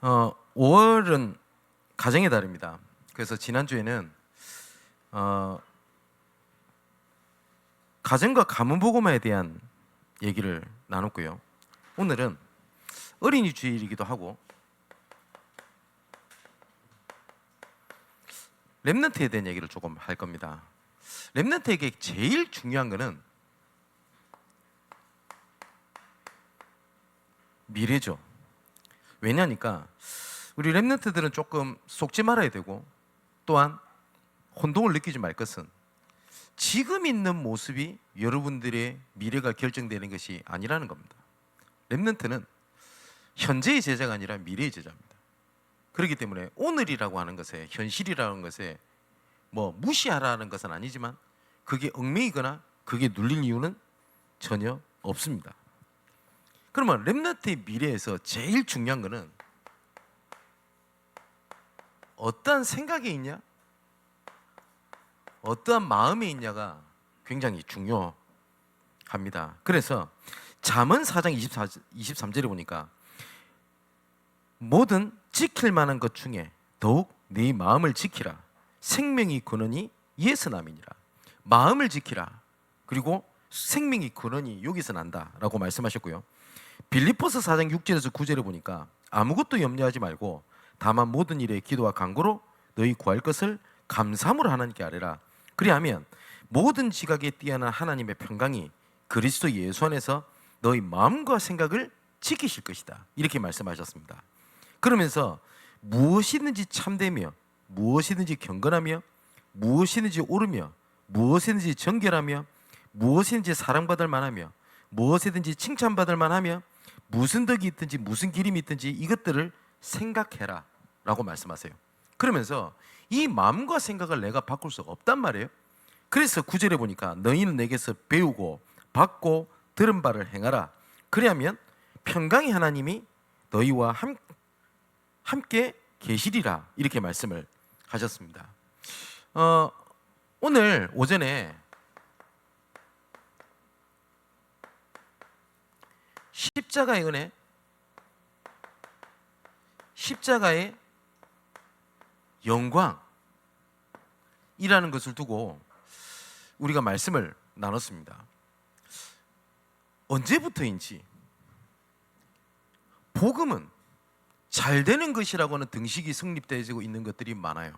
5월은 가정의 달입니다. 그래서 지난주에는 가정과 가문복음화에 대한 얘기를 나눴고요. 오늘은 어린이 주일이기도 하고 렘넌트에 대한 얘기를 조금 할 겁니다. 렘넌트에게 제일 중요한 거는 미래죠. 왜냐니까 우리 렘넌트들은 조금 속지 말아야 되고, 또한 혼동을 느끼지 말 것은 지금 있는 모습이 여러분들의 미래가 결정되는 것이 아니라는 겁니다. 렘넌트는 현재의 제자가 아니라 미래의 제자입니다. 그렇기 때문에 오늘이라고 하는 것에, 현실이라는 것에 뭐 무시하라는 것은 아니지만 그게 얽매이거나 그게 눌릴 이유는 전혀 없습니다. 그러면 렘넌트의 미래에서 제일 중요한 것은 어떠한 생각이 있냐, 어떠한 마음이 있냐가 굉장히 중요합니다. 그래서 잠언 4장 23절에 보니까 모든 지킬 만한 것 중에 더욱 네 마음을 지키라. 생명이 근원이 이에서 남이니라. 마음을 지키라. 그리고 생명이 근원이 여기서 난다라고 말씀하셨고요. 빌립보서 4장 6절에서 9절에 보니까 아무것도 염려하지 말고 다만 모든 일에 기도와 간구로 너희 구할 것을 감사함으로 하나님께 아뢰라. 그리하면 모든 지각에 뛰어난 하나님의 평강이 그리스도 예수 안에서 너희 마음과 생각을 지키실 것이다. 이렇게 말씀하셨습니다. 그러면서 무엇이든지 참되며 무엇이든지 경건하며 무엇이든지 옳으며 무엇이든지 정결하며 무엇이든지 사랑받을 만하며 무엇이든지 칭찬받을 만하며 무슨 덕이 있든지 무슨 기림이 있든지 이것들을 생각해라 라고 말씀하세요. 그러면서 이 마음과 생각을 내가 바꿀 수 없단 말이에요. 그래서 9절에 보니까 너희는 내게서 배우고 받고 들은 바를 행하라. 그리하면 평강의 하나님이 너희와 함께 계시리라. 이렇게 말씀을 하셨습니다. 오늘 오전에 십자가의 은혜, 십자가의 영광이라는 것을 두고 우리가 말씀을 나눴습니다. 언제부터인지 복음은 잘 되는 것이라고는 등식이 성립되어지고 있는 것들이 많아요.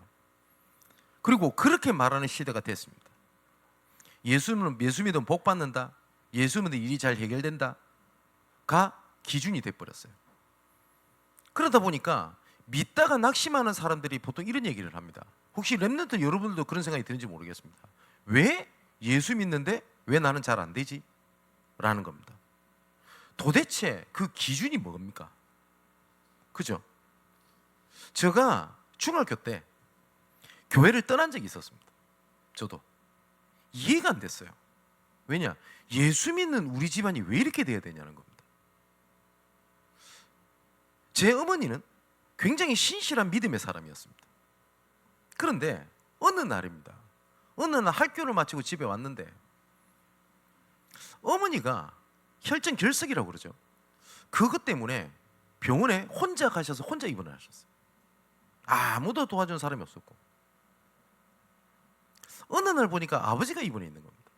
그리고 그렇게 말하는 시대가 됐습니다. 예수 믿으면 복 받는다, 예수 믿으면 일이 잘 해결된다가 기준이 돼버렸어요. 그러다 보니까 믿다가 낙심하는 사람들이 보통 이런 얘기를 합니다. 혹시 렘넌트 여러분들도 그런 생각이 드는지 모르겠습니다. 왜 예수 믿는데 왜 나는 잘 안 되지? 라는 겁니다. 도대체 그 기준이 뭡니까? 그죠? 제가 중학교 때 교회를 떠난 적이 있었습니다. 저도 이해가 안 됐어요. 왜냐? 예수 믿는 우리 집안이 왜 이렇게 돼야 되냐는 겁니다. 제 어머니는 굉장히 신실한 믿음의 사람이었습니다. 그런데 어느 날입니다. 어느 날 학교를 마치고 집에 왔는데 어머니가 혈전 결석이라고 그러죠. 그것 때문에 병원에 혼자 가셔서 혼자 입원을 하셨어요. 아무도 도와준 사람이 없었고, 어느 날 보니까 아버지가 입원해 있는 겁니다.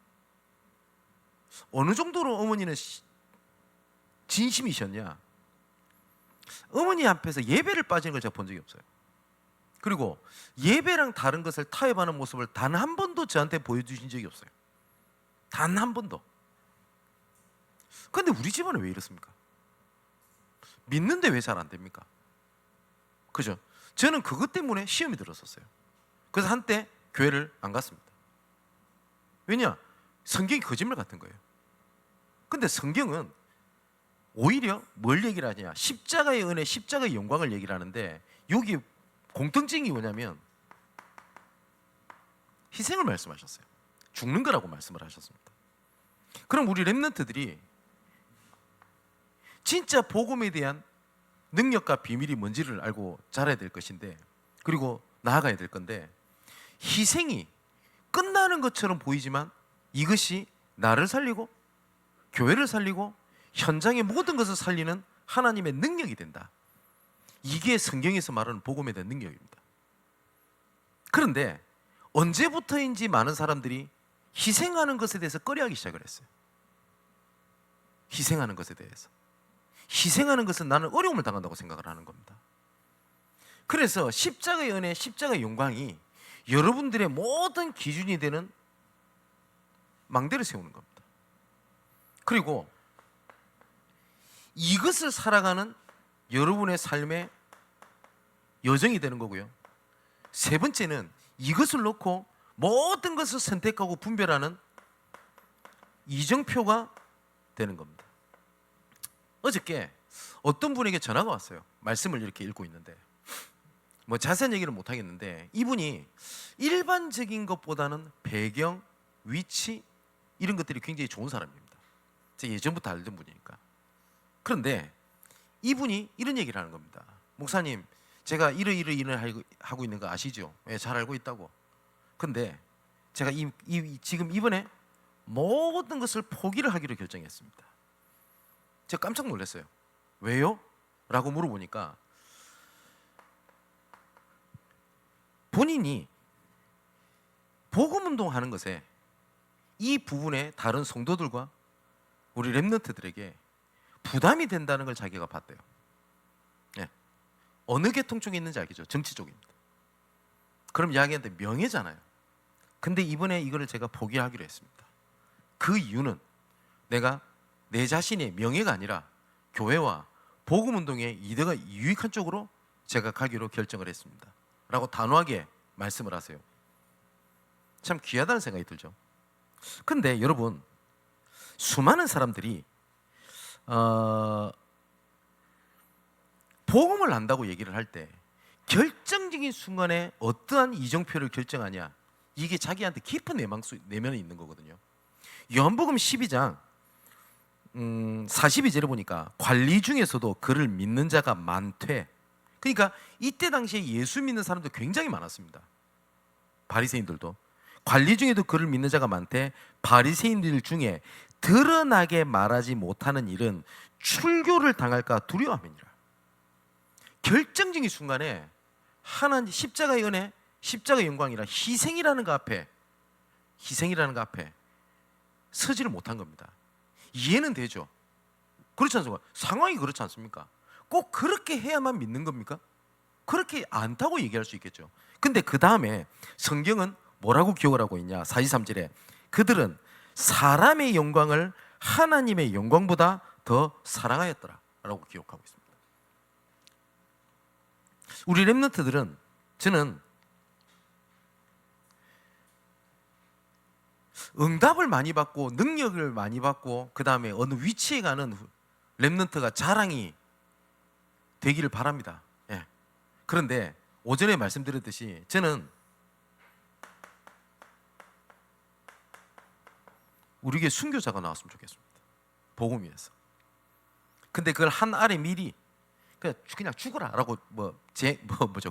어느 정도로 어머니는 진심이셨냐? 어머니 앞에서 예배를 빠지는 걸 제가 본 적이 없어요. 그리고 예배랑 다른 것을 타협하는 모습을 단 한 번도 저한테 보여주신 적이 없어요. 단 한 번도. 그런데 우리 집안은 왜 이렇습니까? 믿는데 왜 잘 안 됩니까? 그죠? 저는 그것 때문에 시험이 들었었어요. 그래서 한때 교회를 안 갔습니다. 왜냐? 성경이 거짓말 같은 거예요. 근데 성경은 오히려 뭘 얘기를 하냐? 십자가의 은혜, 십자가의 영광을 얘기를 하는데 여기 공통점이 뭐냐면 희생을 말씀하셨어요. 죽는 거라고 말씀을 하셨습니다. 그럼 우리 렘넌트들이 진짜 복음에 대한 능력과 비밀이 뭔지를 알고 자라야 될 것인데, 그리고 나아가야 될 건데, 희생이 끝나는 것처럼 보이지만 이것이 나를 살리고 교회를 살리고 현장의 모든 것을 살리는 하나님의 능력이 된다. 이게 성경에서 말하는 복음에 대한 능력입니다. 그런데 언제부터인지 많은 사람들이 희생하는 것에 대해서 꺼려하기 시작을 했어요. 희생하는 것에 대해서. 희생하는 것은 나는 어려움을 당한다고 생각을 하는 겁니다. 그래서 십자가의 은혜, 십자가의 영광이 여러분들의 모든 기준이 되는 망대를 세우는 겁니다. 그리고 이것을 살아가는 여러분의 삶의 여정이 되는 거고요. 세 번째는 이것을 놓고 모든 것을 선택하고 분별하는 이정표가 되는 겁니다. 어저께 어떤 분에게 전화가 왔어요. 말씀을 이렇게 읽고 있는데 뭐 자세한 얘기를 못 하겠는데 이분이 일반적인 것보다는 배경, 위치 이런 것들이 굉장히 좋은 사람입니다. 제가 예전부터 알던 분이니까. 그런데 이분이 이런 얘기를 하는 겁니다. 목사님, 제가 이러이러 일을 하고 있는 거 아시죠? 예, 잘 알고 있다고. 근데 제가 지금 이번에 모든 것을 포기를 하기로 결정했습니다. 제가 깜짝 놀랐어요. 왜요? 라고 물어보니까 본인이 복음운동 하는 것에 이 부분에 다른 성도들과 우리 렘넌트들에게 부담이 된다는 걸 자기가 봤대요. 예. 어느 계통 쪽에 있는지 알겠죠? 정치 쪽입니다. 그럼 이야기하는데 명예잖아요. 근데 이번에 이거를 제가 포기하기로 했습니다. 그 이유는 내가 내 자신의 명예가 아니라 교회와 복음운동의 이득가 유익한 쪽으로 제가 가기로 결정을 했습니다. 라고 단호하게 말씀을 하세요. 참 귀하다는 생각이 들죠. 근데 여러분, 수많은 사람들이 복음을 안다고 얘기를 할 때 결정적인 순간에 어떠한 이정표를 결정하냐, 이게 자기한테 깊은 내면에 있는 거거든요. 요한복음 12장 42절에 보니까 관리 중에서도 그를 믿는 자가 많되, 그러니까 이때 당시에 예수 믿는 사람도 굉장히 많았습니다. 바리새인들도. 관리 중에도 그를 믿는 자가 많되 바리새인들 중에 드러나게 말하지 못하는 일은 출교를 당할까 두려워함이니라. 결정적인 순간에 하나님 십자가의 은혜, 십자가의 영광이라 희생이라는 것 앞에 서지를 못한 겁니다. 이해는 되죠. 그렇지 않습니까? 상황이 그렇지 않습니까? 꼭 그렇게 해야만 믿는 겁니까? 그렇게 않다고 얘기할 수 있겠죠. 근데 그 다음에 성경은 뭐라고 기억을 하고 있냐? 43절에 그들은 사람의 영광을 하나님의 영광보다 더 사랑하였더라 라고 기록하고 있습니다. 우리 렘넌트들은, 저는 응답을 많이 받고 능력을 많이 받고 그 다음에 어느 위치에 가는 렘넌트가 자랑이 되기를 바랍니다. 예. 그런데 오전에 말씀드렸듯이 저는 우리에게 순교자가 나왔으면 좋겠습니다. 복음 위해서. 근데 그걸 한 알에 미리 그냥 죽어라라고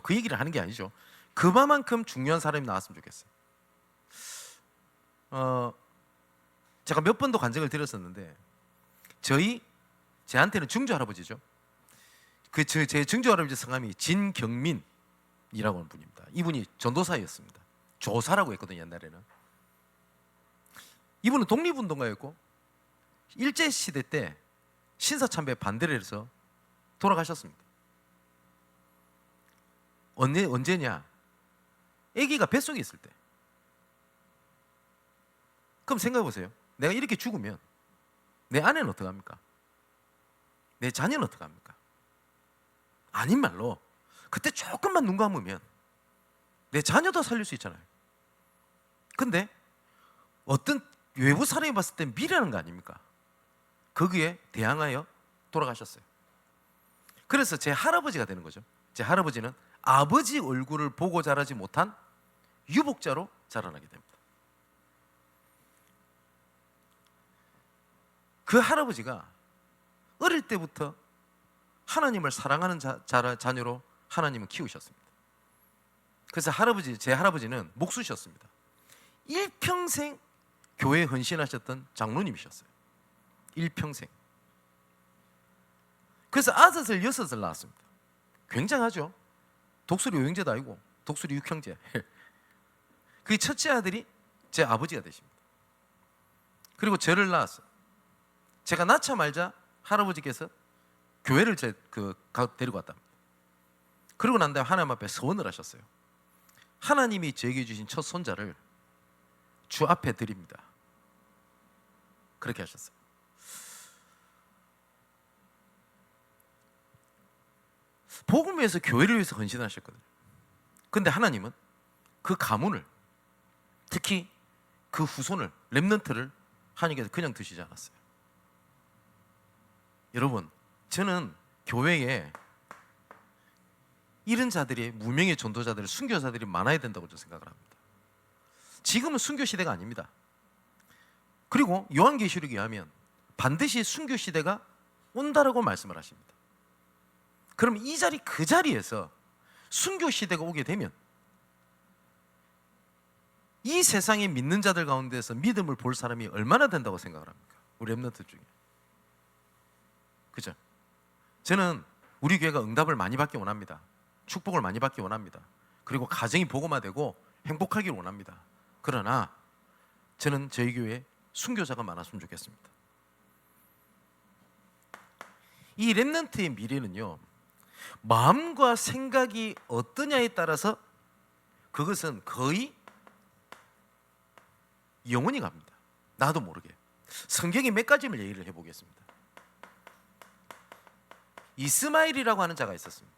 그 얘기를 하는 게 아니죠. 그만큼 중요한 사람이 나왔으면 좋겠어요. 제가 몇 번도 간증을 드렸었는데 제한테는 증조 할아버지죠. 제 증조 할아버지 성함이 진경민이라고 하는 분입니다. 이분이 전도사였습니다. 조사라고 했거든요, 옛날에는. 이분은 독립운동가였고 일제시대 때 신사참배에 반대를 해서 돌아가셨습니다. 언제냐? 아기가 뱃속에 있을 때. 그럼 생각해 보세요. 내가 이렇게 죽으면 내 아내는 어떡합니까? 내 자녀는 어떡합니까? 아닌 말로 그때 조금만 눈 감으면 내 자녀도 살릴 수 있잖아요. 근데 어떤 외부 사람이 봤을 때 미라는 거 아닙니까? 거기에 대항하여 돌아가셨어요. 그래서 제 할아버지가 되는 거죠. 제 할아버지는 아버지 얼굴을 보고 자라지 못한 유복자로 자라나게 됩니다. 그 할아버지가 어릴 때부터 하나님을 사랑하는 자녀로 하나님을 키우셨습니다. 그래서 제 할아버지는 목수셨습니다. 일평생 교회에 헌신하셨던 장로님이셨어요. 일평생. 그래서 아들 6을 낳았습니다. 굉장하죠. 독수리 오형제도 아니고 독수리 육형제. 그 첫째 아들이 제 아버지가 되십니다. 그리고 저를 낳았어. 제가 낳자마자 할아버지께서 교회를 데리고 왔답니다. 그러고 난 다음에 하나님 앞에 서원을 하셨어요. 하나님이 저에게 주신 첫 손자를 주 앞에 드립니다. 그렇게 하셨어요. 복음을 위해서, 교회를 위해서 헌신하셨거든요. 근데 하나님은 그 가문을, 특히 그 후손을, 렘넌트를 하나님께서 그냥 두시지 않았어요. 여러분, 저는 교회에 이런 자들이, 무명의 전도자들, 순교자들이 많아야 된다고 저는 생각을 합니다. 지금은 순교 시대가 아닙니다. 그리고 요한계시록에 의하면 반드시 순교 시대가 온다라고 말씀을 하십니다. 그럼 이 자리, 그 자리에서 순교 시대가 오게 되면 이 세상에 믿는 자들 가운데서 믿음을 볼 사람이 얼마나 된다고 생각을 합니까? 우리 렘넌트 중에. 그죠? 저는 우리 교회가 응답을 많이 받기 원합니다. 축복을 많이 받기 원합니다. 그리고 가정이 복음화되고 행복하기를 원합니다. 그러나 저는 저희 교회에 순교자가 많았으면 좋겠습니다. 이 렘넌트의 미래는요, 마음과 생각이 어떠냐에 따라서 그것은 거의 영원히 갑니다. 나도 모르게. 성경에 몇 가지를 얘기를 해보겠습니다. 이스마엘이라고 하는 자가 있었습니다.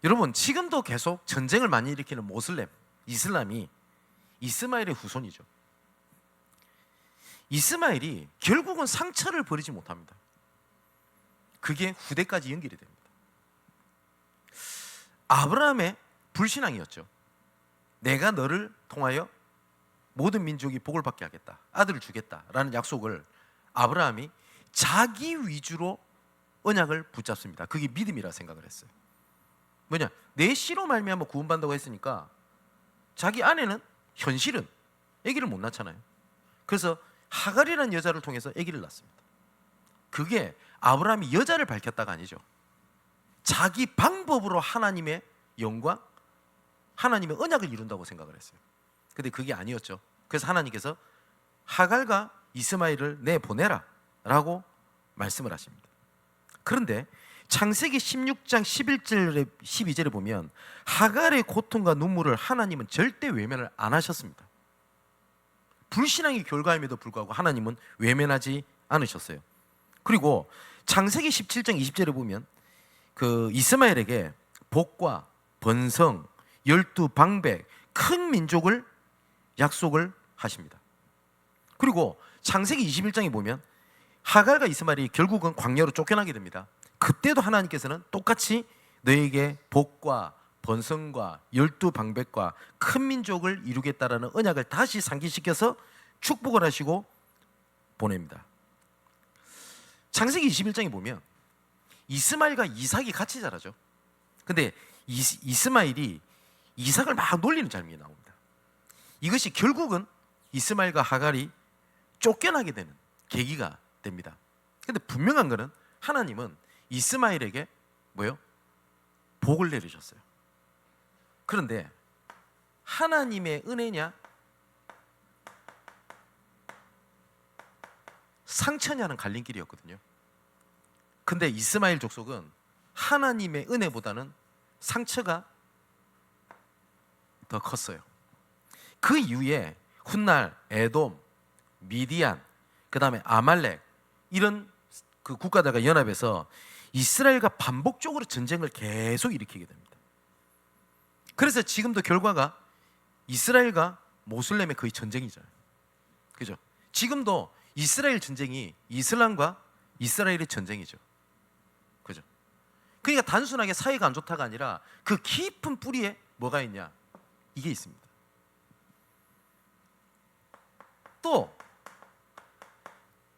여러분, 지금도 계속 전쟁을 많이 일으키는 모슬렘, 이슬람이 이스마엘의 후손이죠. 이스마엘이 결국은 상처를 버리지 못합니다. 그게 후대까지 연결이 됩니다. 아브라함의 불신앙이었죠. 내가 너를 통하여 모든 민족이 복을 받게 하겠다, 아들을 주겠다라는 약속을 아브라함이 자기 위주로 언약을 붙잡습니다. 그게 믿음이라 생각을 했어요. 뭐냐, 내 씨로 말미암아 구원받는다고 했으니까 자기 아내는 현실은 아기를 못 낳잖아요. 그래서 하갈이라는 여자를 통해서 아기를 낳습니다. 그게 아브라함이 여자를 밝혔다가 아니죠. 자기 방법으로 하나님의 영광, 하나님의 언약을 이룬다고 생각을 했어요. 근데 그게 아니었죠. 그래서 하나님께서 하갈과 이스마엘을 내보내라 라고 말씀을 하십니다. 그런데 창세기 16장 11절에 12절에 보면 하갈의 고통과 눈물을 하나님은 절대 외면을 안 하셨습니다. 불신앙의 결과임에도 불구하고 하나님은 외면하지 않으셨어요. 그리고 창세기 17장 20절에 보면 그 이스마엘에게 복과 번성, 12방백, 큰 민족을 약속을 하십니다. 그리고 창세기 21장에 보면 하갈과 이스마엘이 결국은 광야로 쫓겨나게 됩니다. 그때도 하나님께서는 똑같이 너에게 복과 번성과 12방백과 큰 민족을 이루겠다라는 언약을 다시 상기시켜서 축복을 하시고 보냅니다. 창세기 21장에 보면 이스마엘과 이삭이 같이 자라죠. 근데 이스마엘이 이삭을 막 놀리는 장면이 나옵니다. 이것이 결국은 이스마엘과 하갈이 쫓겨나게 되는 계기가 됩니다. 근데 분명한 것은 하나님은 이스마엘에게 뭐요? 복을 내리셨어요. 그런데 하나님의 은혜냐 상처냐는 갈림길이었거든요. 근데 이스마엘 족속은 하나님의 은혜보다는 상처가 더 컸어요. 그 이후에 훗날, 에돔, 미디안, 그 다음에 아말렉 이런 그 국가들과 연합해서 이스라엘과 반복적으로 전쟁을 계속 일으키게 됩니다. 그래서 지금도 결과가 이스라엘과 모슬렘의 거의 전쟁이잖아요. 그죠? 지금도 이스라엘 전쟁이 이슬람과 이스라엘의 전쟁이죠. 그죠? 그러니까 단순하게 사이가 안 좋다가 아니라 그 깊은 뿌리에 뭐가 있냐? 이게 있습니다. 또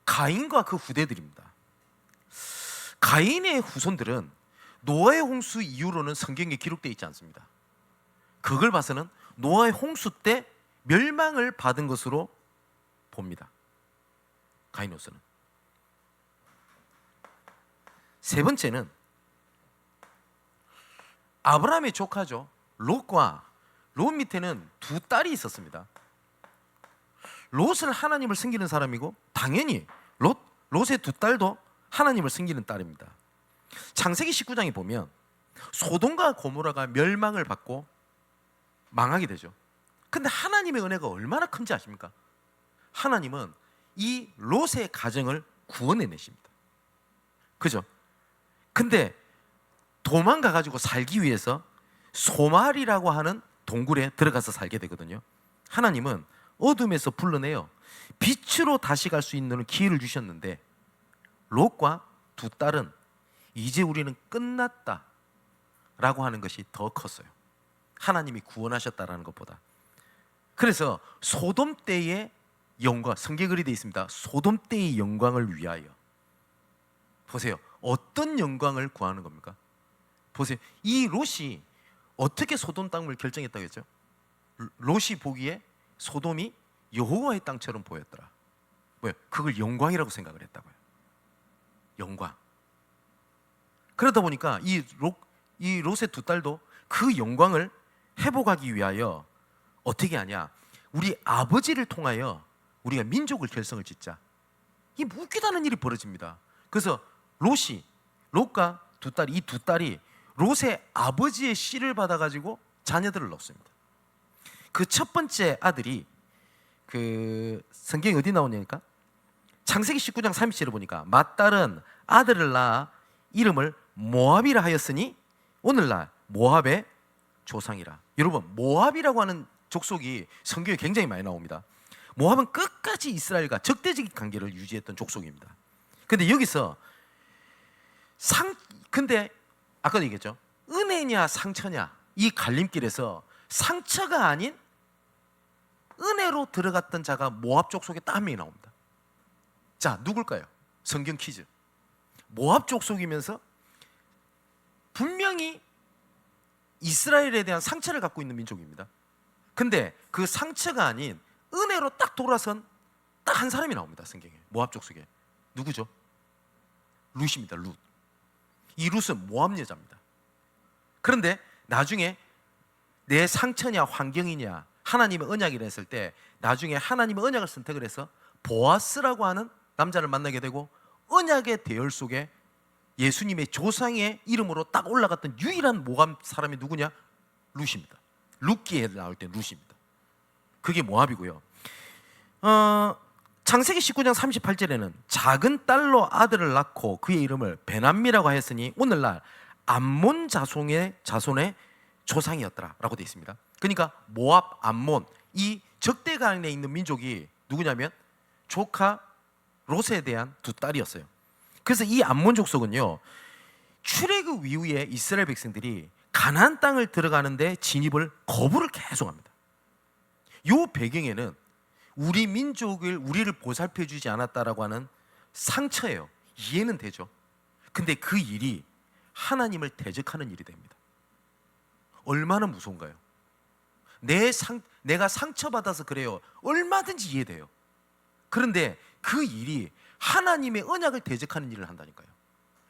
가인과 그 후대들입니다. 가인의 후손들은 노아의 홍수 이후로는 성경에 기록되어 있지 않습니다. 그걸 봐서는 노아의 홍수 때 멸망을 받은 것으로 봅니다. 가인으로서는 세 번째는 아브라함의 조카죠. 롯과 롯 밑에는 두 딸이 있었습니다. 롯은 하나님을 섬기는 사람이고 당연히 롯의 두 딸도 하나님을 섬기는 딸입니다. 창세기 19장에 보면 소돔과 고모라가 멸망을 받고 망하게 되죠. 근데 하나님의 은혜가 얼마나 큰지 아십니까? 하나님은 이 롯의 가정을 구원해내십니다. 그죠? 근데 도망가 가지고 살기 위해서 소말이라고 하는 동굴에 들어가서 살게 되거든요. 하나님은 어둠에서 불러내어 빛으로 다시 갈 수 있는 기회를 주셨는데 롯과 두 딸은 이제 우리는 끝났다 라고 하는 것이 더 컸어요. 하나님이 구원하셨다라는 것보다. 그래서 소돔 때의 영광, 성경에 그리 되어 있습니다. 소돔 때의 영광을 위하여. 보세요. 어떤 영광을 구하는 겁니까? 보세요. 이 롯이 어떻게 소돔 땅을 결정했다고 했죠? 롯이 보기에 소돔이 여호와의 땅처럼 보였더라. 뭐요? 그걸 영광이라고 생각을 했다고요. 영광. 그러다 보니까 이 롯의 두 딸도 그 영광을 회복하기 위하여 어떻게 하냐? 우리 아버지를 통하여 우리가 민족을 결성을 짓자. 이 웃기다는 일이 벌어집니다. 그래서 롯과 두 딸이, 이 두 딸이 롯의 아버지의 씨를 받아가지고 자녀들을 낳습니다. 그 첫 번째 아들이 그 성경이 어디 나오냐니까? 창세기 19장 30절에 보니까 맏딸은 아들을 낳아 이름을 모압이라 하였으니 오늘날 모압의 조상이라. 여러분, 모압이라고 하는 족속이 성경에 굉장히 많이 나옵니다. 모압은 끝까지 이스라엘과 적대적인 관계를 유지했던 족속입니다. 근데 여기서 근데 아까도 얘기했죠. 은혜냐 상처냐 이 갈림길에서 상처가 아닌 은혜로 들어갔던 자가 모압 족속에 딱 한 명이 나옵니다. 자, 누굴까요? 성경 퀴즈. 모압 족속이면서 분명히 이스라엘에 대한 상처를 갖고 있는 민족입니다. 근데 그 상처가 아닌 은혜로 딱 돌아선 딱 한 사람이 나옵니다. 성경에. 모압 족속에. 누구죠? 룻입니다. 룻. 이 룻은 모압 여자입니다. 그런데 나중에 내 상처냐 환경이냐 하나님의 언약이라 했을 때 나중에 하나님의 언약을 선택을 해서 보아스라고 하는 남자를 만나게 되고 언약의 대열 속에 예수님의 조상의 이름으로 딱 올라갔던 유일한 모압 사람이 누구냐? 룻입니다. 룻기에 나올 때 룻입니다. 그게 모압이고요. 창세기 19장 38절에는 작은 딸로 아들을 낳고 그의 이름을 베남미라고 하였으니 오늘날 암몬 자손의 조상이었더라라고 되어 있습니다. 그러니까 모압, 암몬 이 적대간에 있는 민족이 누구냐면 조카 롯에 대한 두 딸이었어요. 그래서 이 암몬 족속은요 출애굽 이후에 이스라엘 백성들이 가나안 땅을 들어가는데 진입을 거부를 계속합니다. 이 배경에는 우리 민족을 우리를 보살펴주지 않았다라고 하는 상처예요. 이해는 되죠. 근데 그 일이 하나님을 대적하는 일이 됩니다. 얼마나 무서운가요? 내가 상처받아서 그래요. 얼마든지 이해돼요. 그런데 그 일이 하나님의 언약을 대적하는 일을 한다니까요.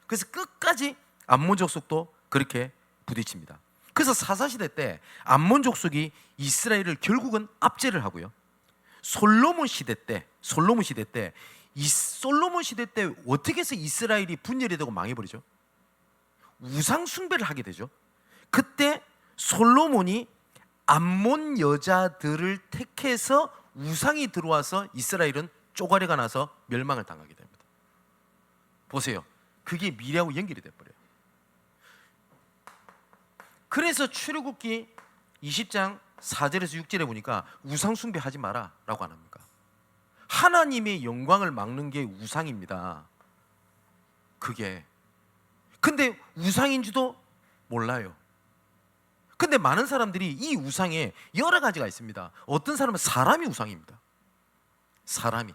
그래서 끝까지 암몬 족속도 그렇게 부딪힙니다. 그래서 사사시대 때 암몬 족속이 이스라엘을 결국은 압제를 하고요. 솔로몬 시대 때 어떻게 해서 이스라엘이 분열이 되고 망해버리죠? 우상 숭배를 하게 되죠. 그때 솔로몬이 암몬 여자들을 택해서 우상이 들어와서 이스라엘은 쪼가리가 나서 멸망을 당하게 됩니다. 보세요. 그게 미래하고 연결이 돼버려요. 그래서 출애굽기 20장 4절에서 6절에 보니까 우상 숭배하지 마라 라고 안 합니까? 하나님의 영광을 막는 게 우상입니다. 그게 근데 우상인지도 몰라요. 근데 많은 사람들이 이 우상에 여러 가지가 있습니다. 어떤 사람은 사람이 우상입니다. 사람이.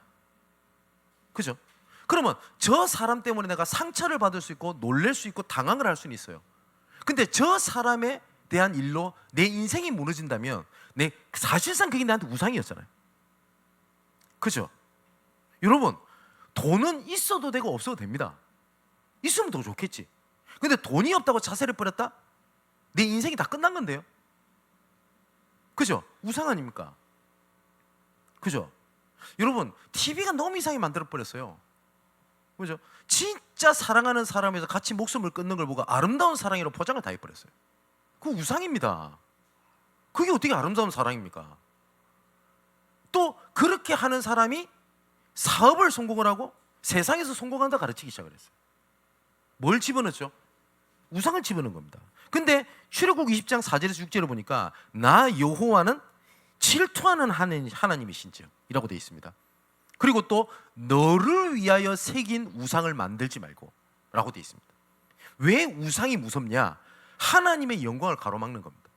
그죠? 그러면 저 사람 때문에 내가 상처를 받을 수 있고 놀랄 수 있고 당황을 할 수는 있어요. 근데 저 사람에 대한 일로 내 인생이 무너진다면 사실상 그게 나한테 우상이었잖아요. 그죠? 여러분, 돈은 있어도 되고 없어도 됩니다. 있으면 더 좋겠지. 근데 돈이 없다고 자살해 버렸다? 내 인생이 다 끝난 건데요. 그죠? 우상 아닙니까? 그죠? 여러분, TV가 너무 이상하게 만들어 버렸어요. 그죠? 진짜 사랑하는 사람에서 같이 목숨을 끊는 걸 보고 아름다운 사랑이라고 포장을 다 해버렸어요. 그거 우상입니다. 그게 어떻게 아름다운 사랑입니까? 또 그렇게 하는 사람이 사업을 성공을 하고 세상에서 성공한다 가르치기 시작을 했어요. 뭘 집어넣었죠? 우상을 집어넣은 겁니다. 근데 출애굽 20장 4절에서 6절을 보니까 나 여호와는 질투하는 하나님이신지요 이라고 되어 있습니다. 그리고 또 너를 위하여 새긴 우상을 만들지 말고 라고 되어 있습니다. 왜 우상이 무섭냐? 하나님의 영광을 가로막는 겁니다.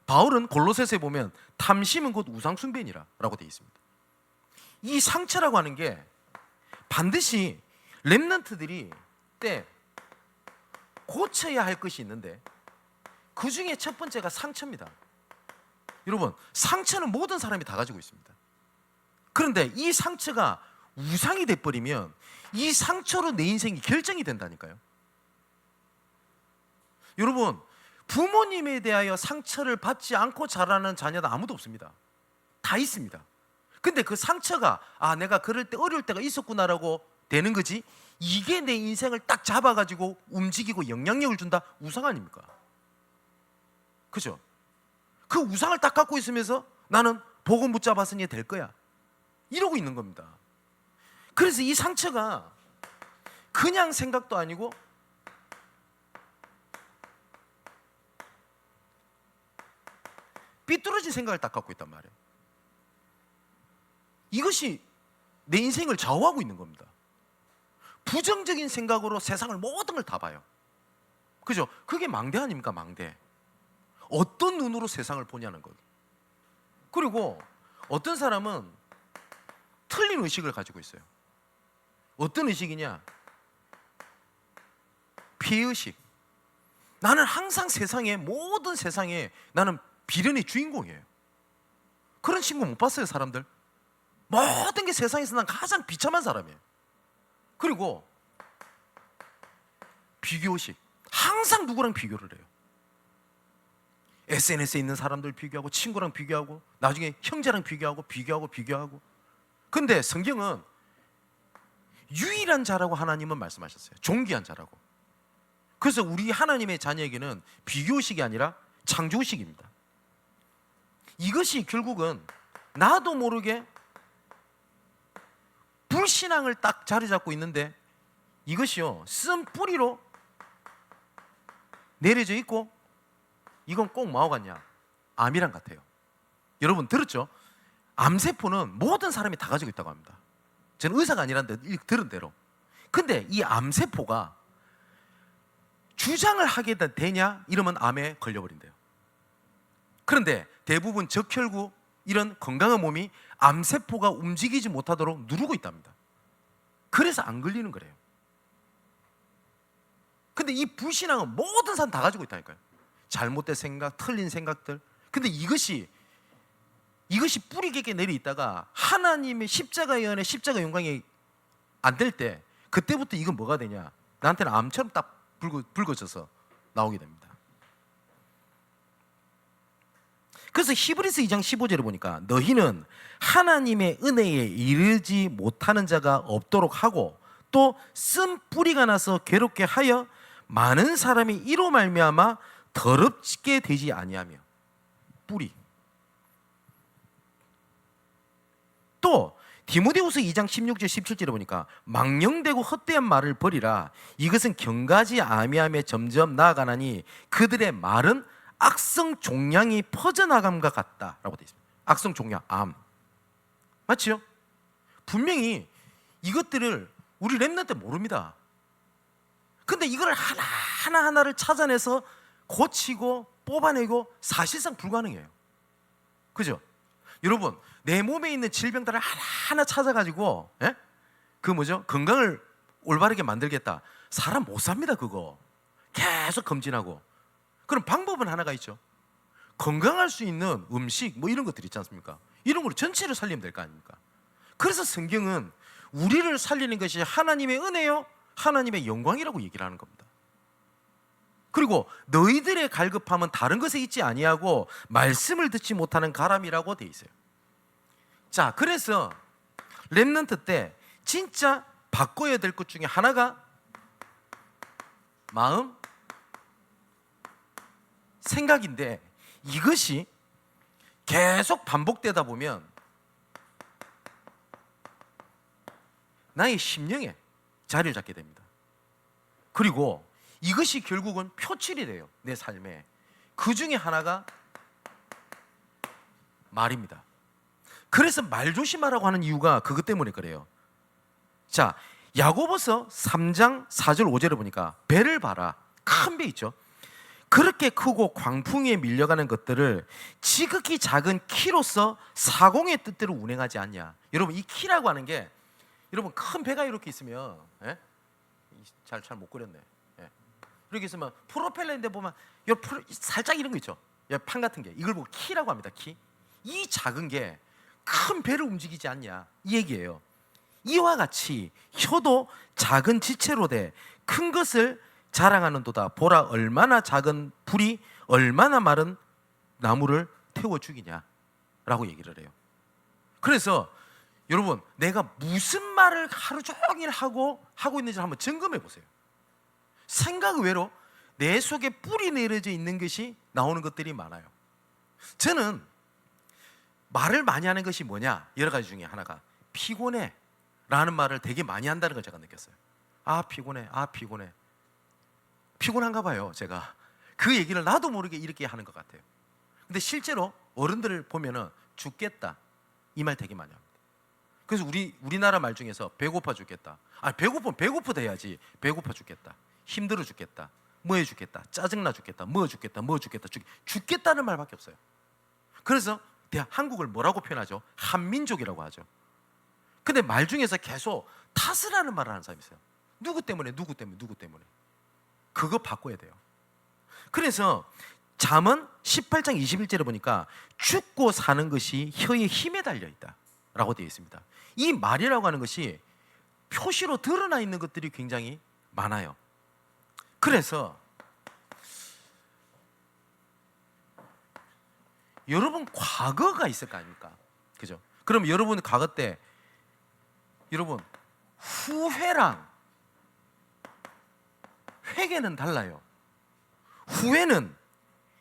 바울은 골로새서에 보면 탐심은 곧 우상 숭배니라 라고 되어 있습니다. 이 상처라고 하는 게 반드시 렘넌트들이 때 고쳐야 할 것이 있는데 그 중에 첫 번째가 상처입니다. 여러분, 상처는 모든 사람이 다 가지고 있습니다. 그런데 이 상처가 우상이 돼버리면 이 상처로 내 인생이 결정이 된다니까요. 여러분, 부모님에 대하여 상처를 받지 않고 자라는 자녀도 아무도 없습니다. 다 있습니다. 근데 그 상처가 내가 그럴 때 어려울 때가 있었구나라고 되는 거지, 이게 내 인생을 딱 잡아가지고 움직이고 영향력을 준다? 우상 아닙니까? 그죠? 그 우상을 딱 갖고 있으면서 나는 복음 붙잡았으니 될 거야 이러고 있는 겁니다. 그래서 이 상처가 그냥 생각도 아니고 삐뚤어진 생각을 딱 갖고 있단 말이에요. 이것이 내 인생을 좌우하고 있는 겁니다. 부정적인 생각으로 세상을 모든 걸 다 봐요. 그죠? 그게 망대 아닙니까? 망대. 어떤 눈으로 세상을 보냐는 거예요. 그리고 어떤 사람은 틀린 의식을 가지고 있어요. 어떤 의식이냐? 피해의식. 나는 항상 모든 세상에 나는 비련의 주인공이에요. 그런 친구 못 봤어요, 사람들? 모든 게 세상에서 난 가장 비참한 사람이에요. 그리고 비교의식. 항상 누구랑 비교를 해요. SNS에 있는 사람들 비교하고 친구랑 비교하고 나중에 형제랑 비교하고. 근데 성경은 유일한 자라고 하나님은 말씀하셨어요. 존귀한 자라고. 그래서 우리 하나님의 자녀에게는 비교의식이 아니라 창조의식입니다. 이것이 결국은 나도 모르게 불신앙을 딱 자리 잡고 있는데 이것이요 쓴 뿌리로 내려져 있고, 이건 꼭 뭐하고 같냐? 암이랑 같아요. 여러분 들었죠? 암세포는 모든 사람이 다 가지고 있다고 합니다. 저는 의사가 아니란데 들은 대로. 근데 이 암세포가 주장을 하게 되냐 이러면 암에 걸려버린대요. 그런데 대부분 적혈구 이런 건강한 몸이 암세포가 움직이지 못하도록 누르고 있답니다. 그래서 안 걸리는 거래요. 근데 이 불신앙은 모든 사람 다 가지고 있다니까요. 잘못된 생각, 틀린 생각들. 근데 이것이 뿌리 깊게 내려 있다가 하나님의 십자가의 은혜, 십자가 영광이 안 될 때 그때부터 이건 뭐가 되냐? 나한테는 암처럼 딱 붉어져서 나오게 됩니다. 그래서 히브리서 2장 15절에 보니까 너희는 하나님의 은혜에 이르지 못하는 자가 없도록 하고 또 쓴 뿌리가 나서 괴롭게 하여 많은 사람이 이로 말미암아 더럽게 되지 아니하며. 뿌리. 또 디모데후서 2장 16절 17절에 보니까 망령되고 헛되은 말을 버리라. 이것은 경가지 아미함에 점점 나아가나니 그들의 말은 악성 종양이 퍼져나감과 같다라고 되어 있습니다. 악성 종양, 암. 맞죠? 분명히 이것들을 우리 렘넌트 모릅니다. 근데 이걸 하나하나를 찾아내서 고치고 뽑아내고 사실상 불가능해요. 그죠? 여러분, 내 몸에 있는 질병들을 하나하나 찾아가지고 건강을 올바르게 만들겠다. 사람 못 삽니다. 그거 계속 검진하고. 그럼 방법은 하나가 있죠. 건강할 수 있는 음식 이런 것들 있지 않습니까? 이런 걸로 전체를 살리면 될 거 아닙니까? 그래서 성경은 우리를 살리는 것이 하나님의 은혜요 하나님의 영광이라고 얘기를 하는 겁니다. 그리고 너희들의 갈급함은 다른 것에 있지 아니하고 말씀을 듣지 못하는 가람이라고 돼 있어요. 자, 그래서 렘넌트 때 진짜 바꿔야 될 것 중에 하나가 마음, 생각인데, 이것이 계속 반복되다 보면 나의 심령에 자리를 잡게 됩니다. 그리고 이것이 결국은 표출이 돼요, 내 삶에. 그 중에 하나가 말입니다. 그래서 말 조심하라고 하는 이유가 그것 때문에 그래요. 자, 야고보서 3장 4절 5절을 보니까 배를 봐라, 큰 배 있죠. 그렇게 크고 광풍에 밀려가는 것들을 지극히 작은 키로서 사공의 뜻대로 운행하지 않냐. 여러분, 이 키라고 하는 게, 여러분 큰 배가 이렇게 있으면, 잘 못 그렸네. 이렇게 있으면 프로펠러인데 보면 살짝 이런 거 있죠. 판 같은 게, 이걸 보고 키라고 합니다. 키. 이 작은 게 큰 배를 움직이지 않냐, 이 얘기예요. 이와 같이 혀도 작은 지체로 돼 큰 것을 자랑하는도다. 보라, 얼마나 작은 불이 얼마나 마른 나무를 태워 죽이냐라고 얘기를 해요. 그래서 여러분, 내가 무슨 말을 하루 종일 하고 있는지 한번 점검해 보세요. 생각 외로 내 속에 뿌리 내려져 있는 것이 나오는 것들이 많아요. 저는 말을 많이 하는 것이 뭐냐, 여러 가지 중에 하나가 피곤해 라는 말을 되게 많이 한다는 걸 제가 느꼈어요. 아 피곤해, 아 피곤해. 피곤한가 봐요. 제가 그 얘기를 나도 모르게 이렇게 하는 것 같아요. 근데 실제로 어른들을 보면은 죽겠다, 이 말 되게 많이 합니다. 그래서 우리나라 말 중에서 배고파 죽겠다, 배고프면 배고프다 해야지, 배고파 죽겠다, 힘들어 죽겠다, 뭐 해 죽겠다, 짜증나 죽겠다, 뭐 죽겠다, 뭐 죽겠다, 죽겠다는 말밖에 없어요. 그래서 한국을 뭐라고 표현하죠? 한민족이라고 하죠. 근데 말 중에서 계속 탓을 하는 말을 하는 사람이 있어요. 누구 때문에, 누구 때문에, 누구 때문에. 그거 바꿔야 돼요. 그래서 잠언 18장 21절에 보니까 죽고 사는 것이 혀의 힘에 달려있다 라고 되어 있습니다. 이 말이라고 하는 것이 표시로 드러나 있는 것들이 굉장히 많아요. 그래서 여러분 과거가 있을 거 아닙니까? 그죠? 그럼 여러분 과거 때, 여러분 후회랑 회개는 달라요. 후회는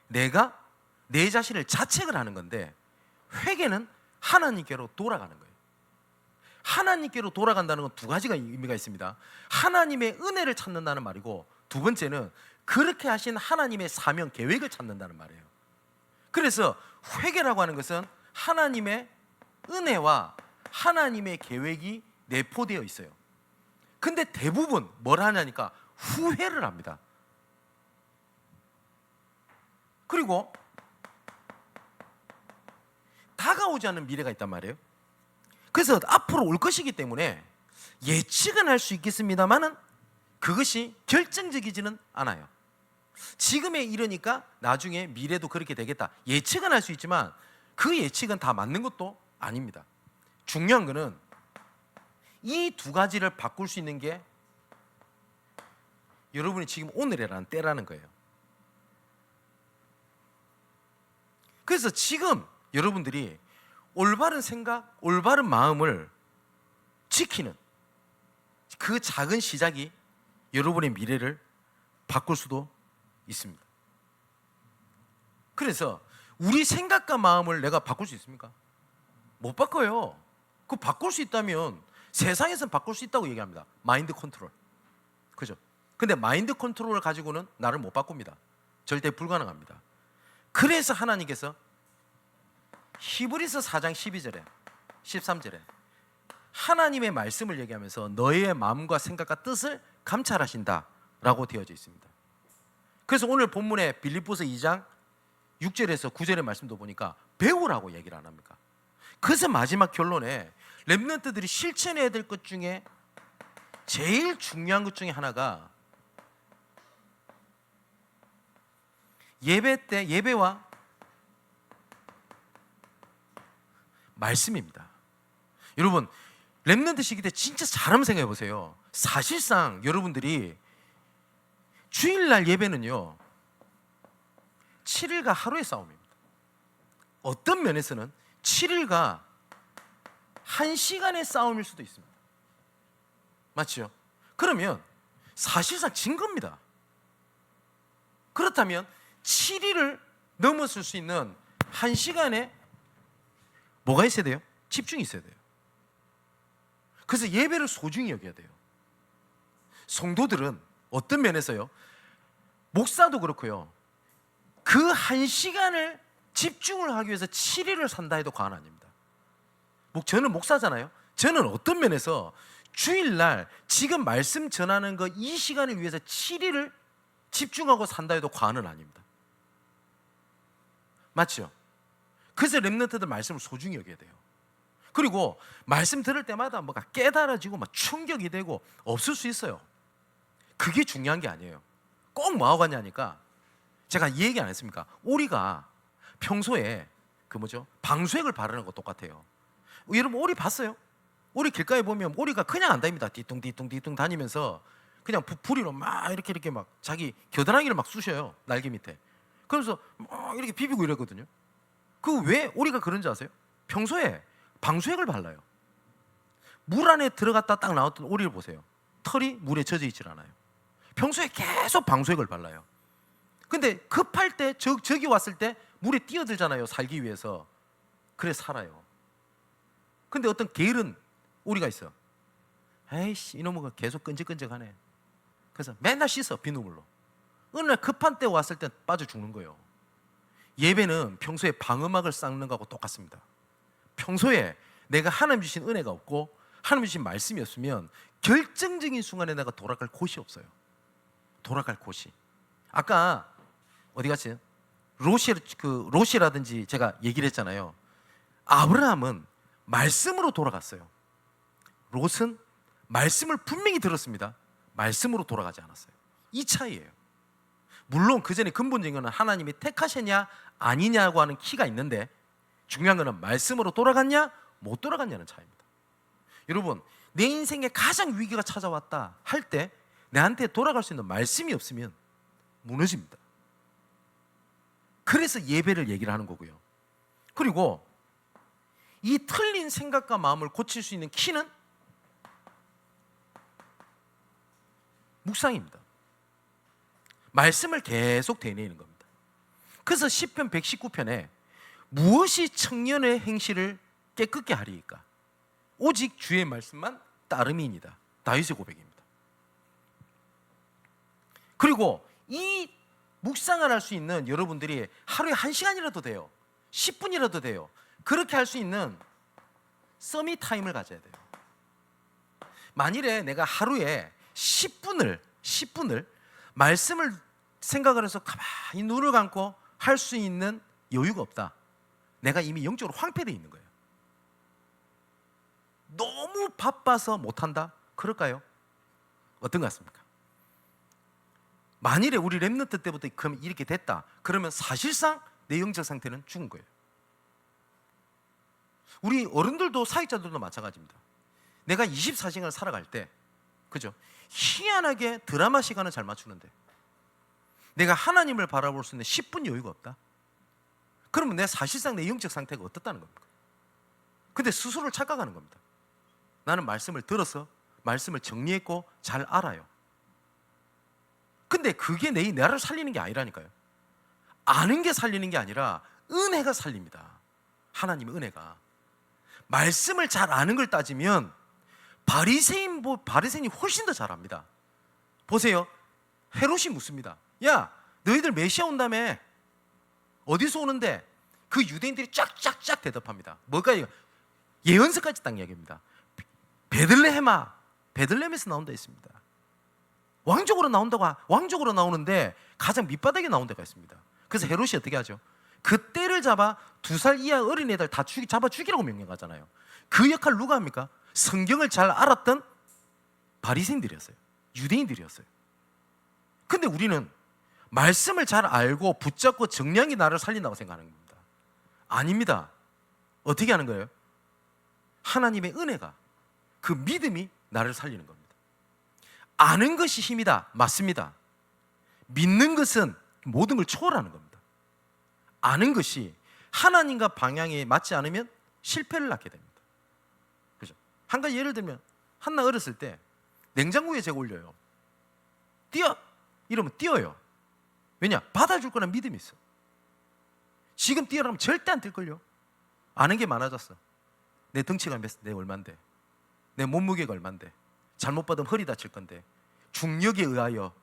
내가 내 자신을 자책을 하는 건데, 회개는 하나님께로 돌아가는 거예요. 하나님께로 돌아간다는 건 두 가지가 의미가 있습니다. 하나님의 은혜를 찾는다는 말이고, 두 번째는 그렇게 하신 하나님의 사명 계획을 찾는다는 말이에요. 그래서 회개라고 하는 것은 하나님의 은혜와 하나님의 계획이 내포되어 있어요. 근데 대부분 뭘 하냐니까 후회를 합니다. 그리고 다가오지 않는 미래가 있단 말이에요. 그래서 앞으로 올 것이기 때문에 예측은 할 수 있겠습니다만은 그것이 결정적이지는 않아요. 지금에 이르니까 나중에 미래도 그렇게 되겠다, 예측은 할 수 있지만 그 예측은 다 맞는 것도 아닙니다. 중요한 거는 이 두 가지를 바꿀 수 있는 게 여러분이 지금 오늘이라는 때라는 거예요. 그래서 지금 여러분들이 올바른 생각, 올바른 마음을 지키는 그 작은 시작이 여러분의 미래를 바꿀 수도 있습니다. 그래서 우리 생각과 마음을 내가 바꿀 수 있습니까? 못 바꿔요. 그 바꿀 수 있다면 세상에서는 바꿀 수 있다고 얘기합니다. 마인드 컨트롤. 그죠? 근데 마인드 컨트롤을 가지고는 나를 못 바꿉니다. 절대 불가능합니다. 그래서 하나님께서 히브리서 4장 12절에 13절에 하나님의 말씀을 얘기하면서 너의 마음과 생각과 뜻을 감찰하신다라고 되어져 있습니다. 그래서 오늘 본문에 빌립보서 2장 6절에서 9절의 말씀도 보니까 배우라고 얘기를 안 합니까? 그래서 마지막 결론에 렘넌트들이 실천해야 될 것 중에 제일 중요한 것 중에 하나가 예배 때 예배와 말씀입니다. 여러분, 렘넌트 시기 때 진짜 잘하면 생각해 보세요. 사실상 여러분들이 주일날 예배는요 7일과 하루의 싸움입니다. 어떤 면에서는 7일과 1시간의 싸움일 수도 있습니다. 맞죠? 그러면 사실상 진 겁니다. 그렇다면 7일을 넘어설 수 있는 1시간에 뭐가 있어야 돼요? 집중이 있어야 돼요. 그래서 예배를 소중히 여겨야 돼요. 성도들은 어떤 면에서요, 목사도 그렇고요, 그 1시간을 집중을 하기 위해서 7일을 산다 해도 과언 아닙니다. 저는 목사잖아요. 저는 어떤 면에서 주일날 지금 말씀 전하는 거 이 시간을 위해서 7일을 집중하고 산다 해도 과언은 아닙니다. 맞죠? 그래서 렘넌트들 말씀을 소중히 여겨야 돼요. 그리고 말씀 들을 때마다 뭐가 깨달아지고 막 충격이 되고 없을 수 있어요. 그게 중요한 게 아니에요. 꼭 뭐하고 갔냐니까, 제가 이 얘기 안 했습니까? 오리가 평소에 방수액을 바르는 거 똑같아요. 여러분 오리 봤어요? 오리 길가에 보면 오리가 그냥 안 다닙니다. 뒤뚱뒤뚱 다니면서 그냥 부리로 막 이렇게 막 자기 겨드랑이를 막 쑤셔요, 날개 밑에. 그러면서 막 이렇게 비비고 이러거든요. 그 왜 오리가 그런지 아세요? 평소에 방수액을 발라요. 물 안에 들어갔다 딱 나왔던 오리를 보세요. 털이 물에 젖어 있질 않아요. 평소에 계속 방수액을 발라요. 근데 급할 때 저기 왔을 때 물에 뛰어들잖아요, 살기 위해서. 그래 살아요. 근데 어떤 게으른 오리가 있어. 에이씨 이놈은 계속 끈적끈적하네. 그래서 맨날 씻어, 비누물로. 어느 날 급한 때 왔을 때 빠져 죽는 거예요. 예배는 평소에 방음막을 쌓는 거하고 똑같습니다. 평소에 내가 하나님 주신 은혜가 없고 하나님 주신 말씀이 없으면 결정적인 순간에 내가 돌아갈 곳이 없어요. 돌아갈 곳이. 아까 어디 갔지? 롯이라든지 제가 얘기를 했잖아요. 아브라함은 말씀으로 돌아갔어요. 롯은 말씀을 분명히 들었습니다. 말씀으로 돌아가지 않았어요. 이 차이예요. 물론 그 전에 근본적인 건 하나님이 택하셨냐 아니냐고 하는 키가 있는데, 중요한 것은 말씀으로 돌아갔냐 못 돌아갔냐는 차이입니다. 여러분, 내 인생에 가장 위기가 찾아왔다 할 때 내한테 돌아갈 수 있는 말씀이 없으면 무너집니다. 그래서 예배를 얘기를 하는 거고요. 그리고 이 틀린 생각과 마음을 고칠 수 있는 키는 묵상입니다. 말씀을 계속 되뇌이는 겁니다. 그래서 시편 119편에 무엇이 청년의 행실을 깨끗게 하리이까? 오직 주의 말씀만 따름이니이다. 다윗의 고백입니다. 그리고 이 묵상을 할 수 있는 여러분들이 하루에 1시간이라도 돼요, 10분이라도 돼요. 그렇게 할 수 있는 서밋 타임을 가져야 돼요. 만일에 내가 하루에 10분을 말씀을 생각을 해서 가만히 눈을 감고 할 수 있는 여유가 없다, 내가 이미 영적으로 황폐되어 있는 거예요. 너무 바빠서 못한다? 그럴까요? 어떤 것 같습니까? 만일에 우리 렘넌트 때부터 그럼 이렇게 됐다, 그러면 사실상 내 영적 상태는 죽은 거예요. 우리 어른들도 사역자들도 마찬가지입니다. 내가 24시간을 살아갈 때, 그죠? 희한하게 드라마 시간은 잘 맞추는데 내가 하나님을 바라볼 수 있는 10분 여유가 없다? 그러면 내 사실상 내 영적 상태가 어떻다는 겁니까? 근데 스스로를 착각하는 겁니다. 나는 말씀을 들어서 말씀을 정리했고 잘 알아요. 근데 그게 나를 살리는 게 아니라니까요. 아는 게 살리는 게 아니라 은혜가 살립니다. 하나님의 은혜가. 말씀을 잘 아는 걸 따지면 바리새인이 훨씬 더 잘합니다. 보세요. 헤롯이 묻습니다. 야, 너희들 메시아 온다며, 어디서 오는데? 그 유대인들이 쫙쫙쫙 대답합니다. 뭐가 이거? 예언서까지 딱 이야기합니다. 베들레헴에서 나온다 했습니다. 왕족으로 나오는데 가장 밑바닥에 나온 데가 있습니다. 그래서 헤롯이 어떻게 하죠? 그 때를 잡아 2살 이하 어린애들 다 잡아 죽이라고 명령하잖아요. 그 역할 누가 합니까? 성경을 잘 알았던 바리새인들이었어요. 유대인들이었어요. 근데 우리는 말씀을 잘 알고 붙잡고 정량이 나를 살린다고 생각하는 겁니다. 아닙니다. 어떻게 하는 거예요? 하나님의 은혜가 그 믿음이 나를 살리는 겁니다. 아는 것이 힘이다. 맞습니다. 믿는 것은 모든 걸 초월하는 겁니다. 아는 것이 하나님과 방향에 맞지 않으면 실패를 낳게 됩니다. 그죠? 한 가지 예를 들면 한나 어렸을 때 냉장고에 제가 올려요. 뛰어! 이러면 뛰어요. 왜냐? 받아줄 거란 믿음이 있어. 지금 뛰어라면 절대 안 뛸걸요. 아는 게 많아졌어. 내 덩치가 내 얼만데, 내 몸무게가 얼만데, 잘못 받으면 허리 다칠 건데, 중력에 의하여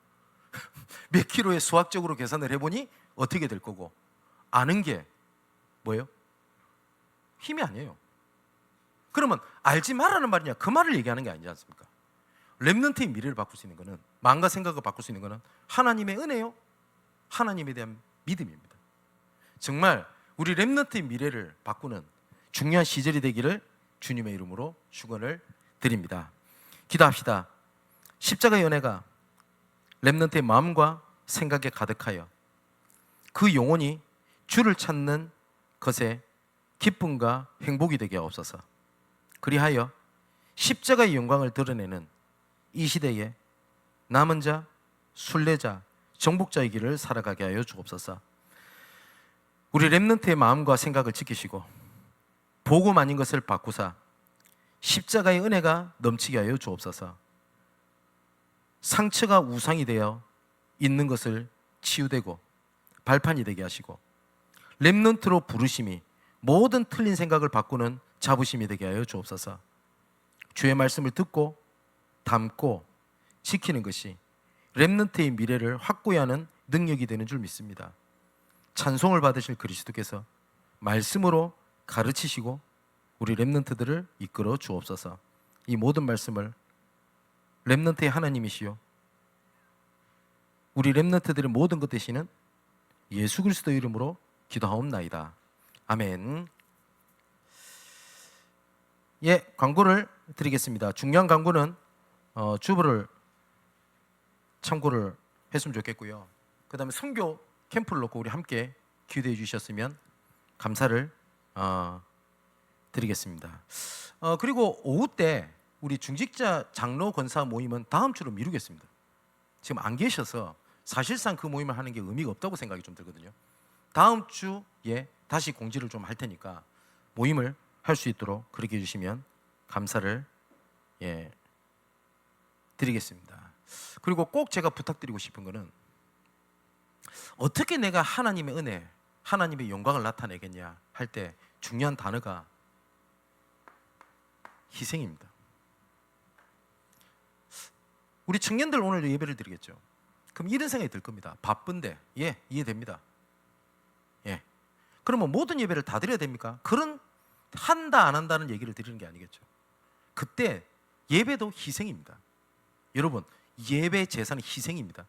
몇 킬로에 수학적으로 계산을 해보니 어떻게 될 거고, 아는 게 뭐예요? 힘이 아니에요. 그러면 알지 말라는 말이냐? 그 말을 얘기하는 게 아니지 않습니까? 렘넌트의 미래를 바꿀 수 있는 것은, 마음과 생각을 바꿀 수 있는 것은 하나님의 은혜요, 하나님에 대한 믿음입니다. 정말 우리 렘넌트의 미래를 바꾸는 중요한 시절이 되기를 주님의 이름으로 축원을 드립니다. 기도합시다. 십자가의 은혜가 렘넌트의 마음과 생각에 가득하여 그 영혼이 주를 찾는 것에 기쁨과 행복이 되게 하옵소서. 그리하여 십자가의 영광을 드러내는 이 시대에 남은 자, 순례자, 정복자의 길을 살아가게 하여 주옵소서. 우리 렘넌트의 마음과 생각을 지키시고 복음 아닌 것을 바꾸사 십자가의 은혜가 넘치게 하여 주옵소서. 상처가 우상이 되어 있는 것을 치유되고 발판이 되게 하시고 렘넌트로 부르심이 모든 틀린 생각을 바꾸는 자부심이 되게 하여 주옵소서. 주의 말씀을 듣고 담고 지키는 것이 렘넌트의 미래를 확고히 하는 능력이 되는 줄 믿습니다. 찬송을 받으실 그리스도께서 말씀으로 가르치시고 우리 렘넌트들을 이끌어 주옵소서. 이 모든 말씀을 렘넌트의 하나님이시요 우리 렘넌트들의 모든 것 되시는 예수 그리스도 이름으로 기도하옵나이다. 아멘. 예, 광고를 드리겠습니다. 중요한 광고는 주보를 참고를 했으면 좋겠고요. 그 다음에 선교 캠프를 놓고 우리 함께 기도해 주셨으면 감사를 드리겠습니다. 그리고 오후 때 우리 중직자 장로 권사 모임은 다음 주로 미루겠습니다. 지금 안 계셔서 사실상 그 모임을 하는 게 의미가 없다고 생각이 좀 들거든요. 다음 주에 다시 공지를 좀 할 테니까 모임을 할 수 있도록 그렇게 해주시면 감사를 드리겠습니다. 그리고 꼭 제가 부탁드리고 싶은 거는 어떻게 내가 하나님의 은혜, 하나님의 영광을 나타내겠냐 할 때 중요한 단어가 희생입니다. 우리 청년들 오늘 예배를 드리겠죠. 그럼 이런 생각이 들 겁니다. 바쁜데, 예, 이해됩니다. 예. 그러면 모든 예배를 다 드려야 됩니까? 그런 한다 안 한다는 얘기를 드리는 게 아니겠죠. 그때 예배도 희생입니다. 여러분, 예배 제사는 희생입니다.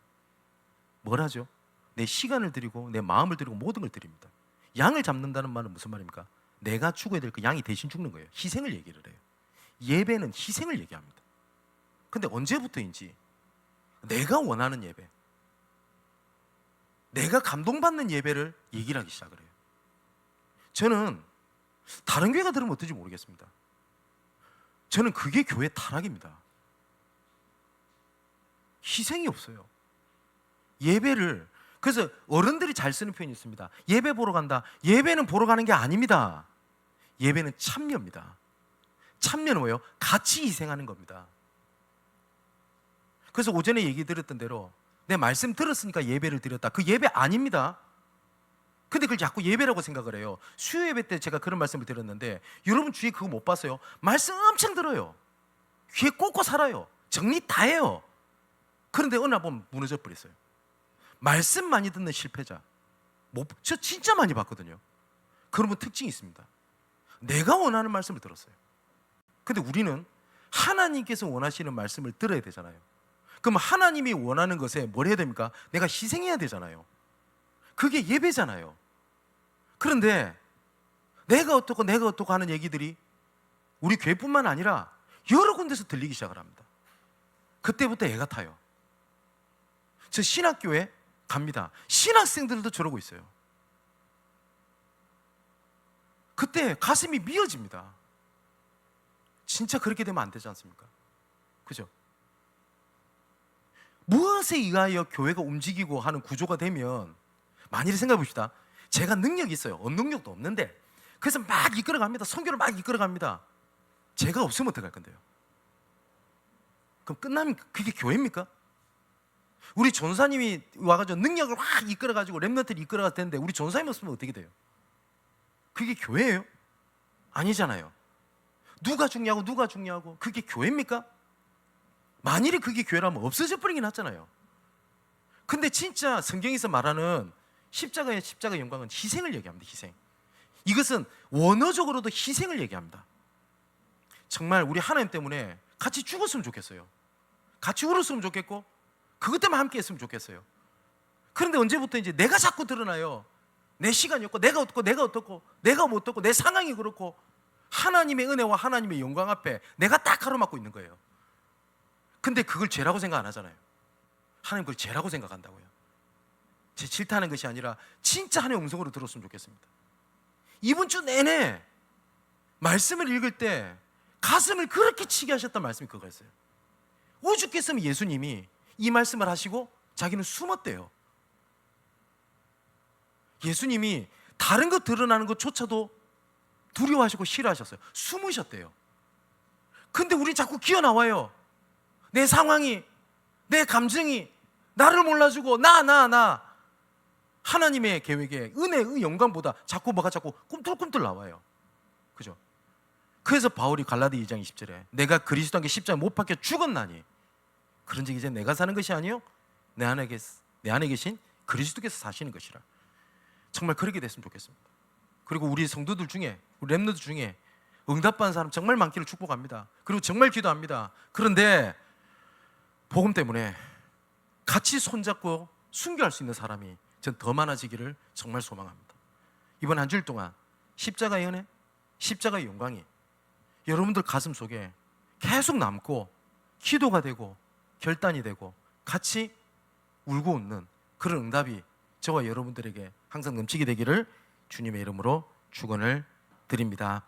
뭘 하죠? 내 시간을 드리고 내 마음을 드리고 모든 걸 드립니다. 양을 잡는다는 말은 무슨 말입니까? 내가 죽어야 될 그 양이 대신 죽는 거예요. 희생을 얘기를 해요. 예배는 희생을 얘기합니다. 근데 언제부터인지 내가 원하는 예배, 내가 감동받는 예배를 얘기를 하기 시작을 해요. 저는 다른 교회가 들으면 어떨지 모르겠습니다. 저는 그게 교회 타락입니다. 희생이 없어요. 예배를, 그래서 어른들이 잘 쓰는 표현이 있습니다. 예배 보러 간다. 예배는 보러 가는 게 아닙니다. 예배는 참여입니다. 참여는 뭐예요? 같이 희생하는 겁니다. 그래서 오전에 얘기 드렸던 대로 내 말씀 들었으니까 예배를 드렸다. 그 예배 아닙니다. 근데 그걸 자꾸 예배라고 생각을 해요. 수요 예배 때 제가 그런 말씀을 드렸는데 여러분 주위에 그거 못 봤어요? 말씀 엄청 들어요. 귀에 꽂고 살아요. 정리 다 해요. 그런데 어느 날 보면 무너져 버렸어요. 말씀 많이 듣는 실패자, 저 진짜 많이 봤거든요. 그런 분 특징이 있습니다. 내가 원하는 말씀을 들었어요. 근데 우리는 하나님께서 원하시는 말씀을 들어야 되잖아요. 그럼 하나님이 원하는 것에 뭘 해야 됩니까? 내가 희생해야 되잖아요. 그게 예배잖아요. 그런데 내가 어떻고 하는 얘기들이 우리 교회뿐만 아니라 여러 군데서 들리기 시작을 합니다. 그때부터 애가 타요. 저 신학교에 갑니다. 신학생들도 저러고 있어요. 그때 가슴이 미어집니다. 진짜 그렇게 되면 안 되지 않습니까? 그죠? 무엇에 의하여 교회가 움직이고 하는 구조가 되면, 만일에 생각해 봅시다. 제가 능력이 있어요. 능력도 없는데 그래서 막 이끌어갑니다. 선교를 막 이끌어갑니다. 제가 없으면 어떡할 건데요? 그럼 끝나면 그게 교회입니까? 우리 전사님이 와가지고 능력을 확 이끌어가지고 렘넌트를 이끌어갈 텐데 우리 전사님 없으면 어떻게 돼요? 그게 교회예요? 아니잖아요. 누가 중요하고 그게 교회입니까? 만일에 그게 교회라면 없어져 버리긴 하잖아요. 근데 진짜 성경에서 말하는 십자가의 영광은 희생을 얘기합니다. 희생. 이것은 원어적으로도 희생을 얘기합니다. 정말 우리 하나님 때문에 같이 죽었으면 좋겠어요. 같이 울었으면 좋겠고 그것 때문에 함께 했으면 좋겠어요. 그런데 언제부터 이제 내가 자꾸 드러나요. 내 시간이 없고 내가 어떻고 내가 못 어떻고 내 상황이 그렇고 하나님의 은혜와 하나님의 영광 앞에 내가 딱 가로막고 있는 거예요. 근데 그걸 죄라고 생각 안 하잖아요. 하나님 그걸 죄라고 생각한다고요. 제 질타하는 것이 아니라 진짜 하나님의 음성으로 들었으면 좋겠습니다. 이번 주 내내 말씀을 읽을 때 가슴을 그렇게 치게 하셨던 말씀이 그거였어요. 오죽했으면 예수님이 이 말씀을 하시고 자기는 숨었대요. 예수님이 다른 것 드러나는 것조차도 두려워하시고 싫어하셨어요. 숨으셨대요. 근데 우리 자꾸 기어 나와요. 내 상황이, 내 감정이 나를 몰라주고 나 하나님의 계획에 은혜의 영광보다 자꾸 꿈틀꿈틀 나와요. 그죠? 그래서 바울이 갈라디 2장 20절에 내가 그리스도 함께 십자가에 못 박혀 죽었나니 그런즉 이제 내가 사는 것이 아니요 내 안에 계신 그리스도께서 사시는 것이라. 정말 그렇게 됐으면 좋겠습니다. 그리고 우리 성도들 중에, 우리 렘너들 중에 응답받은 사람 정말 많기를 축복합니다. 그리고 정말 기도합니다. 그런데 복음 때문에 같이 손잡고 순교할 수 있는 사람이 전 더 많아지기를 정말 소망합니다. 이번 한 주일 동안 십자가의 은혜, 십자가의 영광이 여러분들 가슴 속에 계속 남고 기도가 되고 결단이 되고 같이 울고 웃는 그런 응답이 저와 여러분들에게 항상 넘치게 되기를 주님의 이름으로 축원을 드립니다.